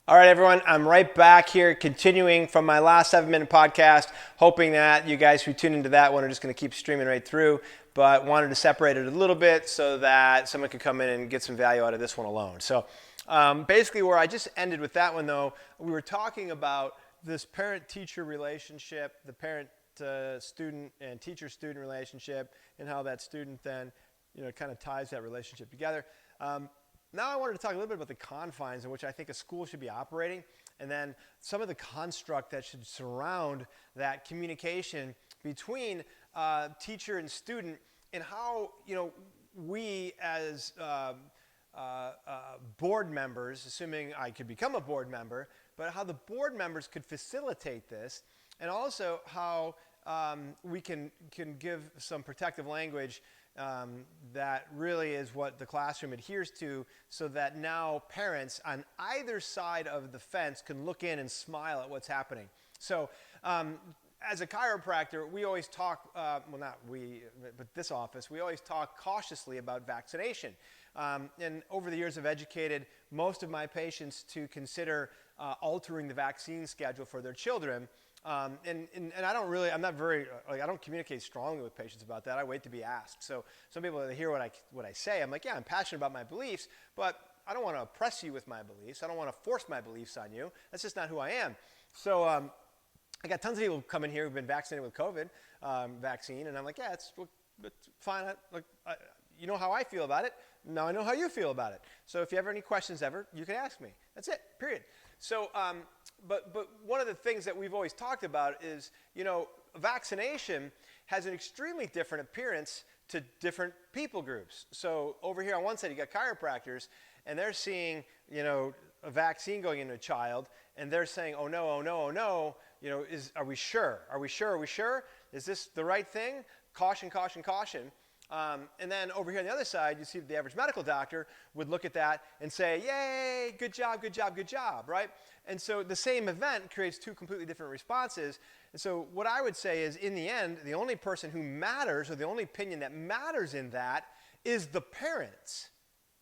All right, everyone, I'm right back here continuing from my last 7-minute podcast, hoping that you guys who tune into that one are just going to keep streaming right through, but wanted to separate it a little bit so that someone could come in and get some value out of this one alone. So basically where I just ended with that one, though, we were talking about this parent-teacher relationship, the parent-student and teacher-student relationship, and how that student then kind of ties that relationship together. Now I wanted to talk a little bit about the confines in which I think a school should be operating, and then some of the construct that should surround that communication between teacher and student, and how we as board members, assuming I could become a board member, but how the board members could facilitate this, and also how we can give some protective language that really is what the classroom adheres to, so that now parents on either side of the fence can look in and smile at what's happening. So as a chiropractor, we always talk, well, not we, but this office, we always talk cautiously about vaccination. And over the years, I've educated most of my patients to consider altering the vaccine schedule for their children. And I don't really, I'm not very, I don't communicate strongly with patients about that. I wait to be asked. So some people, they hear what I say. I'm like, yeah, I'm passionate about my beliefs, but I don't want to oppress you with my beliefs. I don't want to force my beliefs on you. That's just not who I am. So I got tons of people come in here who've been vaccinated with COVID vaccine, and I'm like, yeah, it's fine. You know how I feel about it. Now I know how you feel about it. So if you have any questions ever, you can ask me. That's it, period. So, but one of the things that we've always talked about is, vaccination has an extremely different appearance to different people groups. So over here on one side, you got chiropractors, and they're seeing, a vaccine going into a child, and they're saying, oh no, oh no, oh no, are we sure? Are we sure? Are we sure? Is this the right thing? Caution, caution, caution. And then over here on the other side, you see the average medical doctor would look at that and say, yay, good job, good job, good job, right? And so the same event creates two completely different responses. And so what I would say is, in the end, the only person who matters, or the only opinion that matters in that, is the parents.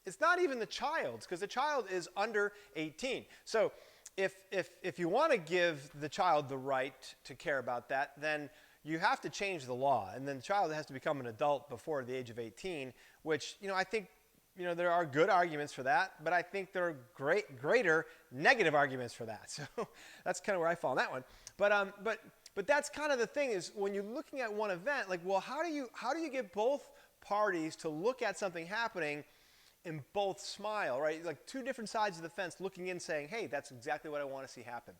It's not even the child's, because the child is under 18. So if you want to give the child the right to care about that, then you have to change the law, and then the child has to become an adult before the age of 18, which, I think, there are good arguments for that, but I think there are greater negative arguments for that. So that's kind of where I fall on that one. But that's kind of the thing, is when you're looking at one event, like, well, how do you get both parties to look at something happening and both smile, right? Like two different sides of the fence looking in saying, hey, that's exactly what I want to see happen.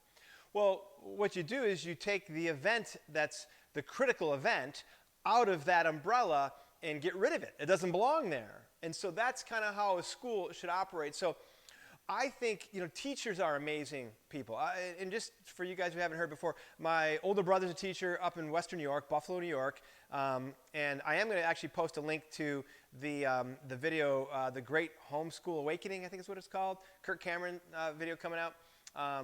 Well, what you do is you take the event that's the critical event out of that umbrella and get rid of it. It doesn't belong there. And so that's kind of how a school should operate. So I think, teachers are amazing people. And just for you guys who haven't heard before, my older brother's a teacher up in Western New York, Buffalo, New York. And I am going to actually post a link to the video, The Great Homeschool Awakening, I think is what it's called. Kirk Cameron video coming out.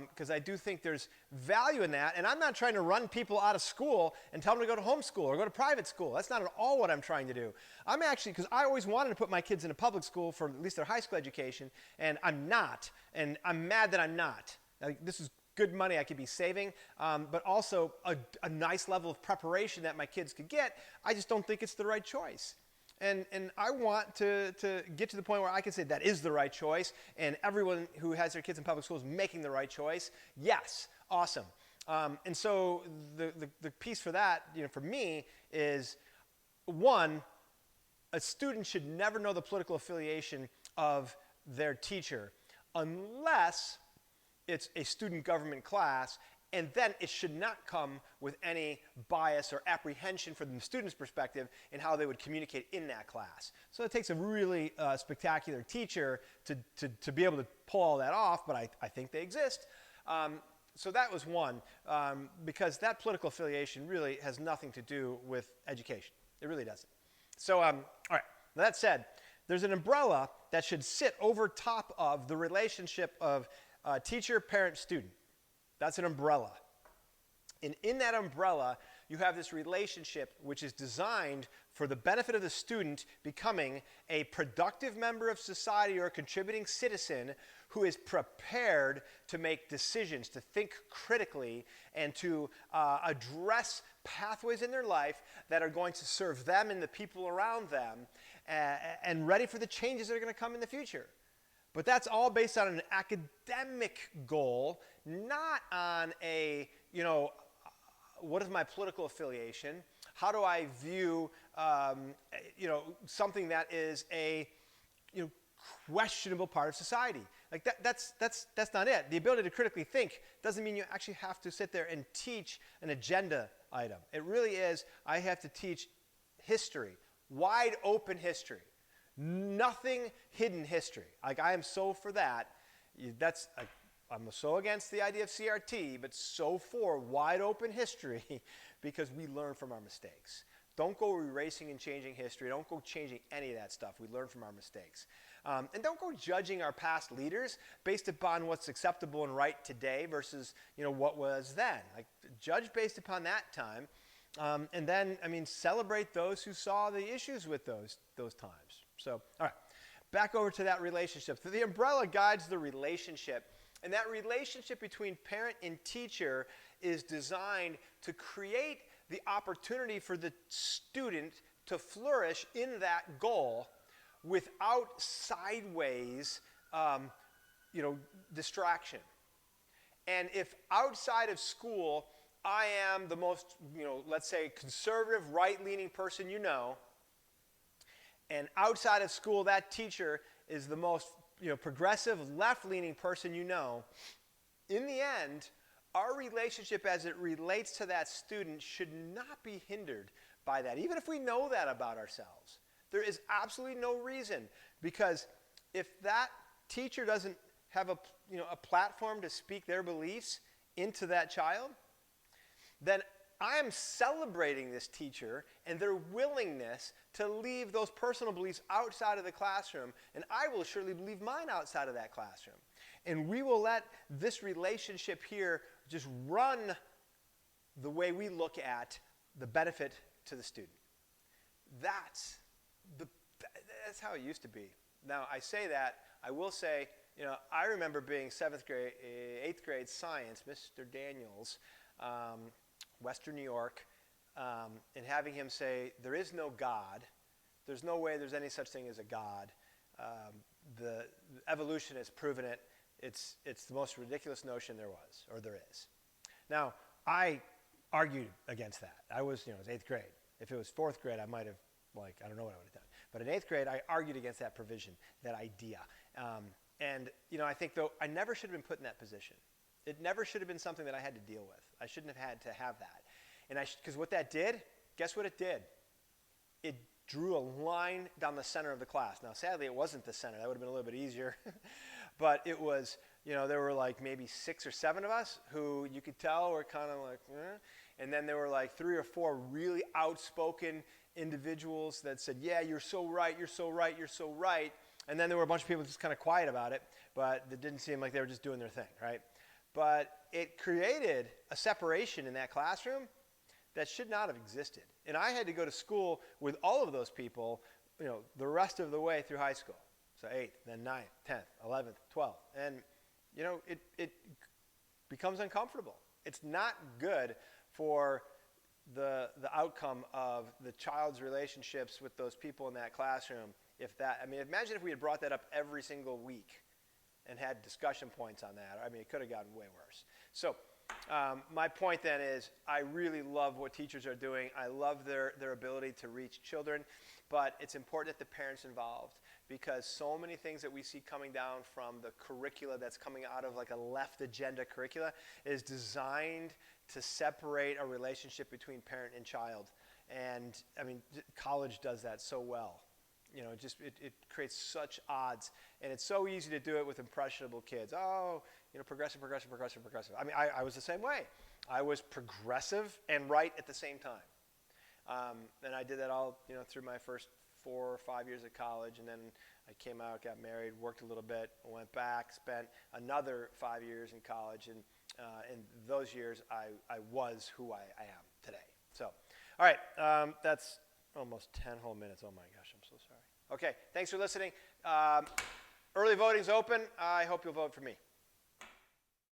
Because I do think there's value in that. And I'm not trying to run people out of school and tell them to go to homeschool or go to private school. That's not at all what I'm trying to do. I'm actually, because I always wanted to put my kids in a public school for at least their high school education, and I'm not. And I'm mad that I'm not. Like, this is good money I could be saving, but also a nice level of preparation that my kids could get. I just don't think it's the right choice. And I want to get to the point where I can say that is the right choice, and everyone who has their kids in public school is making the right choice. Yes, awesome. And so the piece for that, for me, is one, a student should never know the political affiliation of their teacher unless it's a student government class, and then it should not come with any bias or apprehension from the student's perspective in how they would communicate in that class. So it takes a really spectacular teacher to be able to pull all that off, but I think they exist. So that was one, because that political affiliation really has nothing to do with education. It really doesn't. So, all right, now that said, there's an umbrella that should sit over top of the relationship of teacher, parent, student. That's an umbrella. And in that umbrella, you have this relationship which is designed for the benefit of the student becoming a productive member of society or a contributing citizen who is prepared to make decisions, to think critically, and to address pathways in their life that are going to serve them and the people around them, and ready for the changes that are going to come in the future. But that's all based on an academic goal, not on a, what is my political affiliation? How do I view, something that is a, questionable part of society? Like that's not it. The ability to critically think doesn't mean you actually have to sit there and teach an agenda item. It really is, I have to teach history, wide open history. Nothing hidden history. Like, I am so for that. I'm so against the idea of CRT, but so for wide open history because we learn from our mistakes. Don't go erasing and changing history. Don't go changing any of that stuff. We learn from our mistakes. And don't go judging our past leaders based upon what's acceptable and right today versus, what was then. Like, judge based upon that time. And then, celebrate those who saw the issues with those times. So, all right, back over to that relationship. So the umbrella guides the relationship, and that relationship between parent and teacher is designed to create the opportunity for the student to flourish in that goal without sideways, distraction. And if outside of school, I am the most, let's say, conservative, right-leaning person and outside of school, that teacher is the most, progressive, left-leaning person in the end, our relationship as it relates to that student should not be hindered by that, even if we know that about ourselves. There is absolutely no reason, because if that teacher doesn't have a platform to speak their beliefs into that child, then I am celebrating this teacher and their willingness to leave those personal beliefs outside of the classroom, and I will surely leave mine outside of that classroom. And we will let this relationship here just run the way we look at the benefit to the student. That's how it used to be. Now, I say that, I will say, I remember being 8th grade science, Mr. Daniels, Western New York, and having him say, there is no God. There's no way there's any such thing as a God. The evolution has proven it. It's the most ridiculous notion there was, or there is. Now, I argued against that. I was, it was 8th grade. If it was 4th grade, I might have, I don't know what I would have done. But in 8th grade, I argued against that provision, that idea. And I think, though, I never should have been put in that position. It never should have been something that I had to deal with. I shouldn't have had to have that. And because what that did, guess what it did? It drew a line down the center of the class. Now, sadly, it wasn't the center. That would have been a little bit easier. But it was, there were maybe 6 or 7 of us who you could tell were kind of and then there were 3 or 4 really outspoken individuals that said, yeah, you're so right, you're so right, you're so right. And then there were a bunch of people just kind of quiet about it, but it didn't seem like they were just doing their thing, right? But it created a separation in that classroom that should not have existed. And I had to go to school with all of those people, the rest of the way through high school. So 8th, then 9th, 10th, 11th, 12th. And, it becomes uncomfortable. It's not good for the outcome of the child's relationships with those people in that classroom. Imagine if we had brought that up every single week and had discussion points on that. It could have gotten way worse. So my point then is, I really love what teachers are doing. I love their ability to reach children, but it's important that the parents involved, because so many things that we see coming down from the curricula that's coming out of a left agenda curricula is designed to separate a relationship between parent and child. And college does that so well. It creates such odds, and it's so easy to do it with impressionable kids. Oh, progressive. I was the same way. I was progressive and right at the same time. And I did that all, through my first 4 or 5 years at college, and then I came out, got married, worked a little bit, went back, spent another 5 years in college, and in those years I was who I am today. So, all right, that's almost 10 whole minutes. Oh my gosh, I'm so sorry. Okay, thanks for listening. Early voting's open. I hope you'll vote for me.